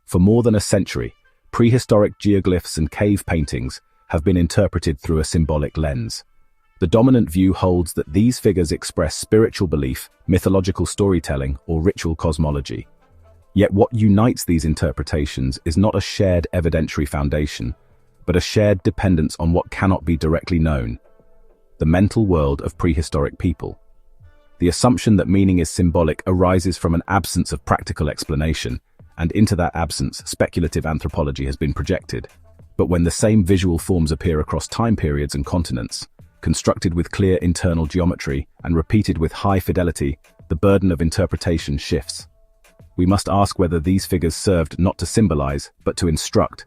For more than a century, prehistoric geoglyphs and cave paintings have been interpreted through a symbolic lens. The dominant view holds that these figures express spiritual belief, mythological storytelling, or ritual cosmology. Yet what unites these interpretations is not a shared evidentiary foundation, but a shared dependence on what cannot be directly known: the mental world of prehistoric people. The assumption that meaning is symbolic arises from an absence of practical explanation, and into that absence, speculative anthropology has been projected. But when the same visual forms appear across time periods and continents, constructed with clear internal geometry and repeated with high fidelity, the burden of interpretation shifts. We must ask whether these figures served not to symbolize, but to instruct,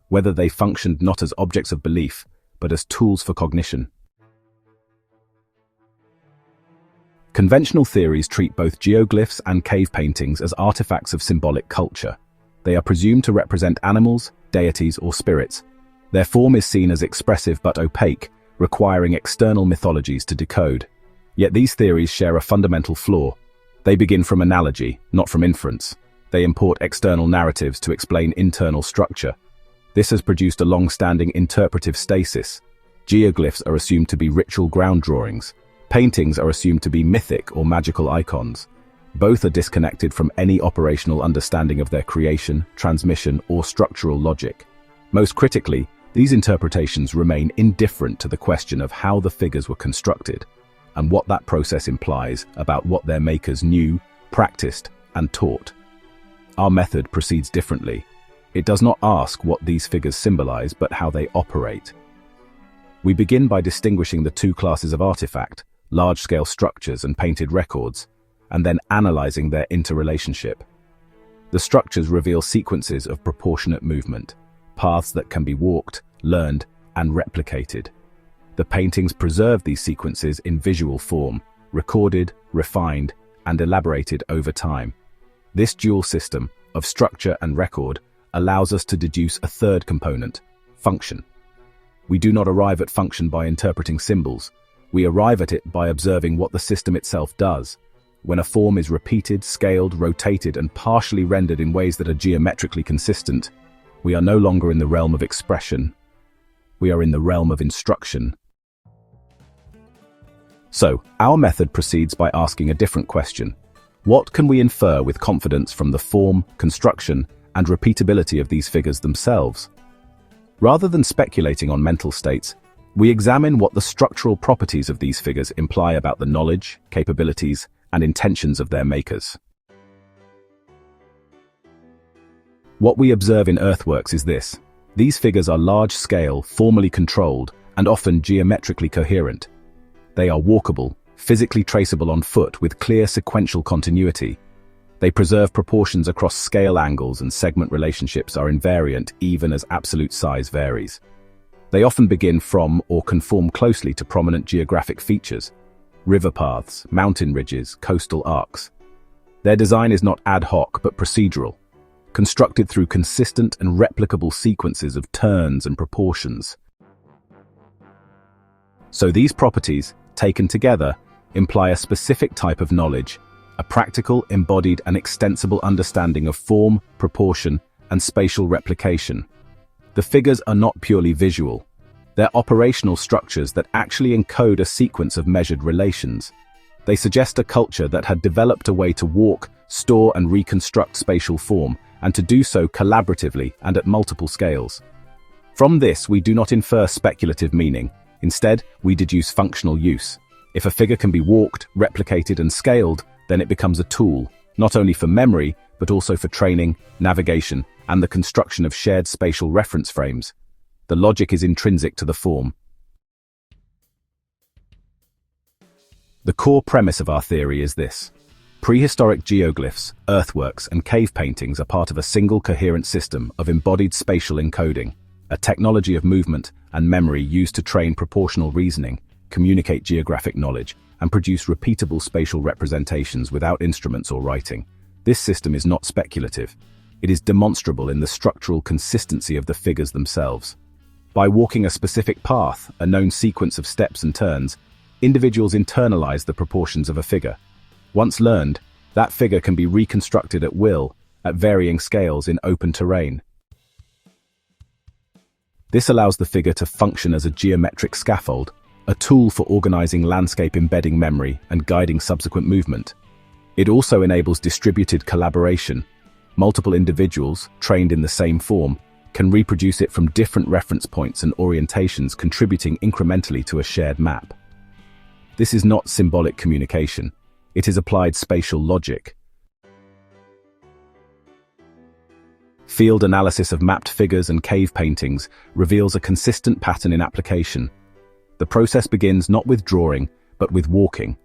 whether they functioned not as objects of belief, but as tools for cognition. Conventional theories treat both geoglyphs and cave paintings as artifacts of symbolic culture. They are presumed to represent animals, deities, or spirits. Their form is seen as expressive but opaque, requiring external mythologies to decode. Yet these theories share a fundamental flaw. They begin from analogy, not from inference. They import external narratives to explain internal structure. This has produced a long-standing interpretive stasis. Geoglyphs are assumed to be ritual ground drawings. Paintings are assumed to be mythic or magical icons. Both are disconnected from any operational understanding of their creation, transmission, or structural logic. Most critically, these interpretations remain indifferent to the question of how the figures were constructed, and what that process implies about what their makers knew, practiced, and taught. Our method proceeds differently. It does not ask what these figures symbolize, but how they operate. We begin by distinguishing the two classes of artifact, large-scale structures and painted records, and then analyzing their interrelationship. The structures reveal sequences of proportionate movement, paths that can be walked, learned, and replicated. The paintings preserve these sequences in visual form, recorded, refined, and elaborated over time. This dual system of structure and record allows us to deduce a third component: function. We do not arrive at function by interpreting symbols. We arrive at it by observing what the system itself does. When a form is repeated, scaled, rotated, and partially rendered in ways that are geometrically consistent, we are no longer in the realm of expression. We are in the realm of instruction. So, our method proceeds by asking a different question. What can we infer with confidence from the form, construction, and repeatability of these figures themselves? Rather than speculating on mental states, we examine what the structural properties of these figures imply about the knowledge, capabilities, and intentions of their makers. What we observe in earthworks is this: these figures are large-scale, formally controlled, and often geometrically coherent. They are walkable, physically traceable on foot with clear sequential continuity. They preserve proportions across scale angles, and segment relationships are invariant even as absolute size varies. They often begin from or conform closely to prominent geographic features: river paths, mountain ridges, coastal arcs. Their design is not ad hoc but procedural, constructed through consistent and replicable sequences of turns and proportions. So these properties, taken together, imply a specific type of knowledge, a practical, embodied, and extensible understanding of form, proportion, and spatial replication. The figures are not purely visual. They're operational structures that actually encode a sequence of measured relations. They suggest a culture that had developed a way to walk, store, and reconstruct spatial form, and to do so collaboratively and at multiple scales. From this, we do not infer speculative meaning. Instead, we deduce functional use. If a figure can be walked, replicated, and scaled, then it becomes a tool, not only for memory, but also for training, navigation, and the construction of shared spatial reference frames. The logic is intrinsic to the form. The core premise of our theory is this: prehistoric geoglyphs, earthworks, and cave paintings are part of a single coherent system of embodied spatial encoding, a technology of movement and memory used to train proportional reasoning, communicate geographic knowledge, and produce repeatable spatial representations without instruments or writing. This system is not speculative. It is demonstrable in the structural consistency of the figures themselves. By walking a specific path, a known sequence of steps and turns, individuals internalize the proportions of a figure. Once learned, that figure can be reconstructed at will, at varying scales in open terrain. This allows the figure to function as a geometric scaffold, a tool for organizing landscape embedding memory and guiding subsequent movement. It also enables distributed collaboration. Multiple individuals, trained in the same form, can reproduce it from different reference points and orientations, contributing incrementally to a shared map. This is not symbolic communication. It is applied spatial logic. Field analysis of mapped figures and cave paintings reveals a consistent pattern in application. The process begins not with drawing, but with walking,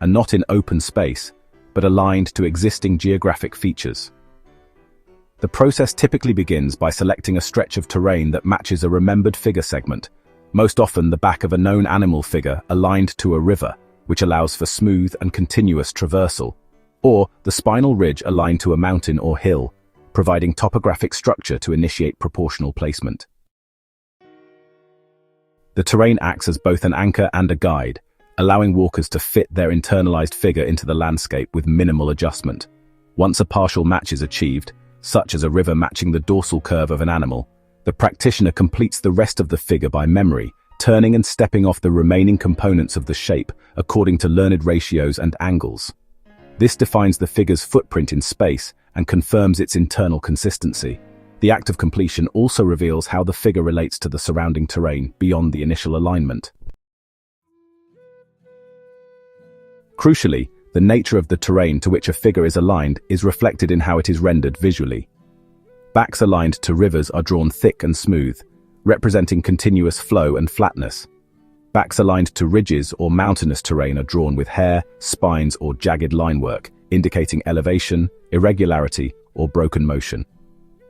and not in open space, but aligned to existing geographic features. The process typically begins by selecting a stretch of terrain that matches a remembered figure segment, most often the back of a known animal figure aligned to a river, which allows for smooth and continuous traversal, or the spinal ridge aligned to a mountain or hill, providing topographic structure to initiate proportional placement. The terrain acts as both an anchor and a guide, allowing walkers to fit their internalized figure into the landscape with minimal adjustment. Once a partial match is achieved, such as a river matching the dorsal curve of an animal, the practitioner completes the rest of the figure by memory, turning and stepping off the remaining components of the shape according to learned ratios and angles. This defines the figure's footprint in space and confirms its internal consistency. The act of completion also reveals how the figure relates to the surrounding terrain beyond the initial alignment. Crucially, the nature of the terrain to which a figure is aligned is reflected in how it is rendered visually. Backs aligned to rivers are drawn thick and smooth, representing continuous flow and flatness. Backs aligned to ridges or mountainous terrain are drawn with hair, spines, or jagged linework, indicating elevation, irregularity, or broken motion.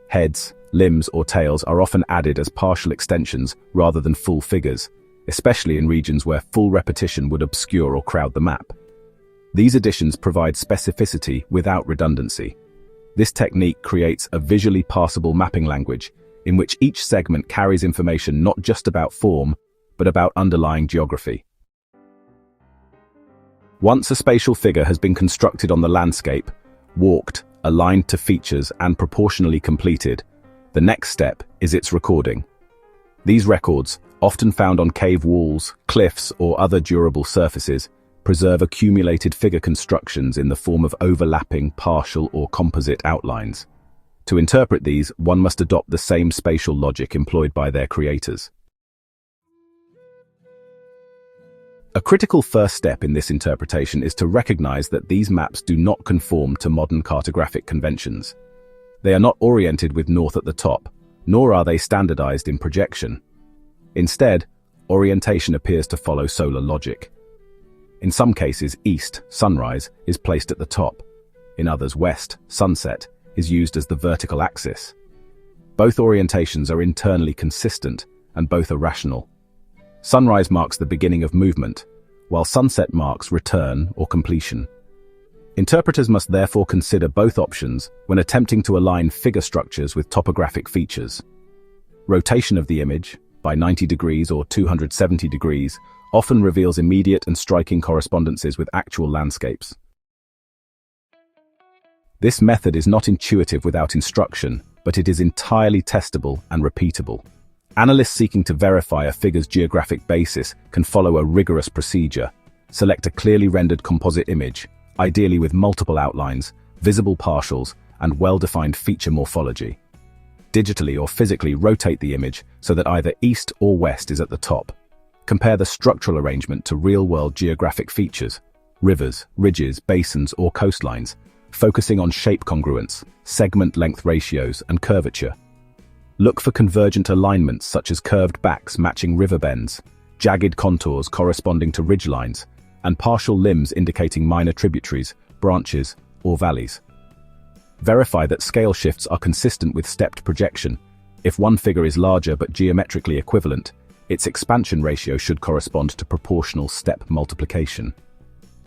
Heads, limbs, or tails are often added as partial extensions rather than full figures, especially in regions where full repetition would obscure or crowd the map. These additions provide specificity without redundancy. This technique creates a visually parsable mapping language in which each segment carries information not just about form, but about underlying geography. Once a spatial figure has been constructed on the landscape, walked, aligned to features, and proportionally completed, the next step is its recording. These records, often found on cave walls, cliffs, or other durable surfaces, preserve accumulated figure constructions in the form of overlapping, partial, or composite outlines. To interpret these, one must adopt the same spatial logic employed by their creators. A critical first step in this interpretation is to recognize that these maps do not conform to modern cartographic conventions. They are not oriented with north at the top, nor are they standardized in projection. Instead, orientation appears to follow solar logic. In some cases, east, sunrise, is placed at the top. In others, west, sunset, is used as the vertical axis. Both orientations are internally consistent, and both are rational. Sunrise marks the beginning of movement, while sunset marks return or completion. Interpreters must therefore consider both options when attempting to align figure structures with topographic features. Rotation of the image, by 90 degrees or 270 degrees, often reveals immediate and striking correspondences with actual landscapes. This method is not intuitive without instruction, but it is entirely testable and repeatable. Analysts seeking to verify a figure's geographic basis can follow a rigorous procedure. Select a clearly rendered composite image, ideally with multiple outlines, visible partials, and well-defined feature morphology. Digitally or physically rotate the image so that either east or west is at the top. Compare the structural arrangement to real-world geographic features, rivers, ridges, basins, or coastlines, focusing on shape congruence, segment length ratios, and curvature. Look for convergent alignments such as curved backs matching river bends, jagged contours corresponding to ridgelines, and partial limbs indicating minor tributaries, branches, or valleys. Verify that scale shifts are consistent with stepped projection. If one figure is larger but geometrically equivalent, its expansion ratio should correspond to proportional step multiplication.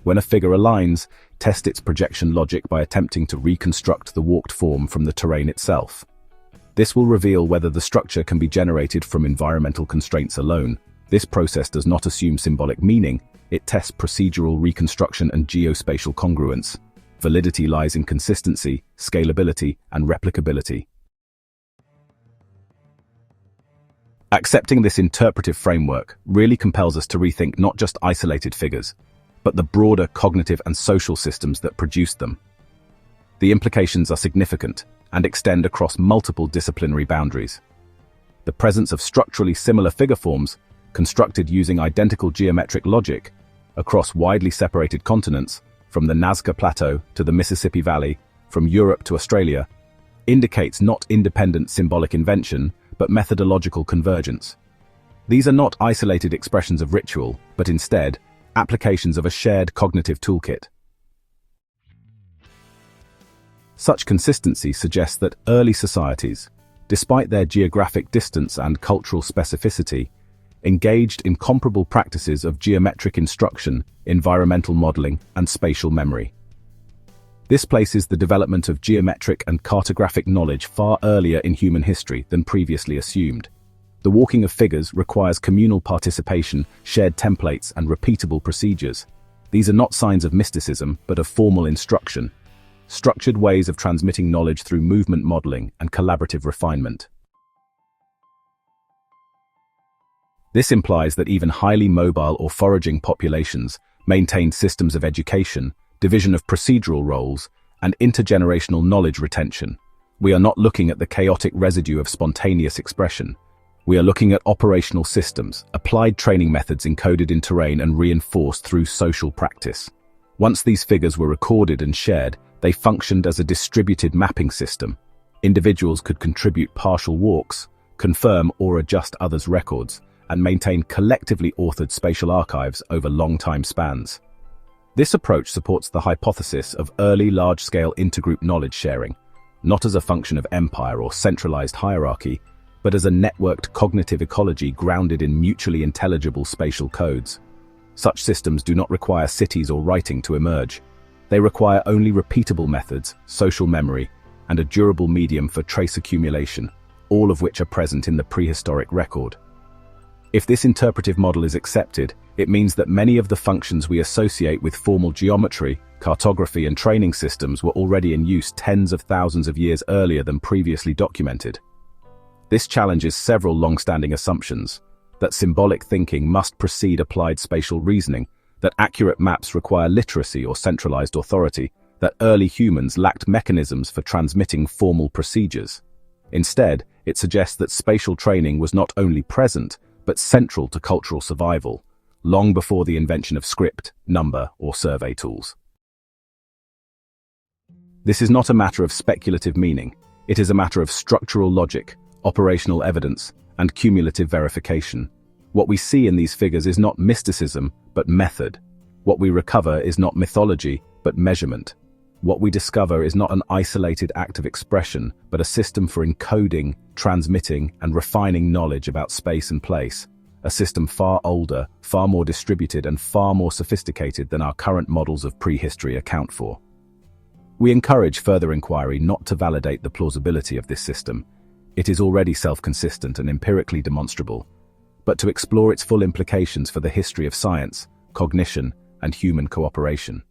When a figure aligns, test its projection logic by attempting to reconstruct the walked form from the terrain itself. This will reveal whether the structure can be generated from environmental constraints alone. This process does not assume symbolic meaning, it tests procedural reconstruction and geospatial congruence. Validity lies in consistency, scalability, and replicability. Accepting this interpretive framework really compels us to rethink not just isolated figures, but the broader cognitive and social systems that produced them. The implications are significant and extend across multiple disciplinary boundaries. The presence of structurally similar figure forms, constructed using identical geometric logic, across widely separated continents, from the Nazca Plateau to the Mississippi Valley, from Europe to Australia, indicates not independent symbolic invention, but methodological convergence. These are not isolated expressions of ritual, but instead, applications of a shared cognitive toolkit. Such consistency suggests that early societies, despite their geographic distance and cultural specificity, engaged in comparable practices of geometric instruction, environmental modeling, and spatial memory. This places the development of geometric and cartographic knowledge far earlier in human history than previously assumed. The walking of figures requires communal participation, shared templates, and repeatable procedures. These are not signs of mysticism, but of formal instruction, structured ways of transmitting knowledge through movement modeling and collaborative refinement. This implies that even highly mobile or foraging populations maintained systems of education, division of procedural roles, and intergenerational knowledge retention. We are not looking at the chaotic residue of spontaneous expression. We are looking at operational systems, applied training methods encoded in terrain and reinforced through social practice. Once these figures were recorded and shared, they functioned as a distributed mapping system. Individuals could contribute partial walks, confirm or adjust others' records, and maintain collectively authored spatial archives over long time spans. This approach supports the hypothesis of early large-scale intergroup knowledge sharing, not as a function of empire or centralized hierarchy, but as a networked cognitive ecology grounded in mutually intelligible spatial codes. Such systems do not require cities or writing to emerge. They require only repeatable methods, social memory, and a durable medium for trace accumulation, all of which are present in the prehistoric record. If this interpretive model is accepted, it means that many of the functions we associate with formal geometry, cartography, and training systems were already in use tens of thousands of years earlier than previously documented. This challenges several long-standing assumptions: that symbolic thinking must precede applied spatial reasoning, that accurate maps require literacy or centralized authority, that early humans lacked mechanisms for transmitting formal procedures. Instead, it suggests that spatial training was not only present, but central to cultural survival, long before the invention of script, number, or survey tools. This is not a matter of speculative meaning. It is a matter of structural logic, operational evidence, and cumulative verification. What we see in these figures is not mysticism, but method. What we recover is not mythology, but measurement. What we discover is not an isolated act of expression, but a system for encoding, transmitting, and refining knowledge about space and place. A system far older, far more distributed, and far more sophisticated than our current models of prehistory account for. We encourage further inquiry not to validate the plausibility of this system. It is already self-consistent and empirically demonstrable, but to explore its full implications for the history of science, cognition, and human cooperation.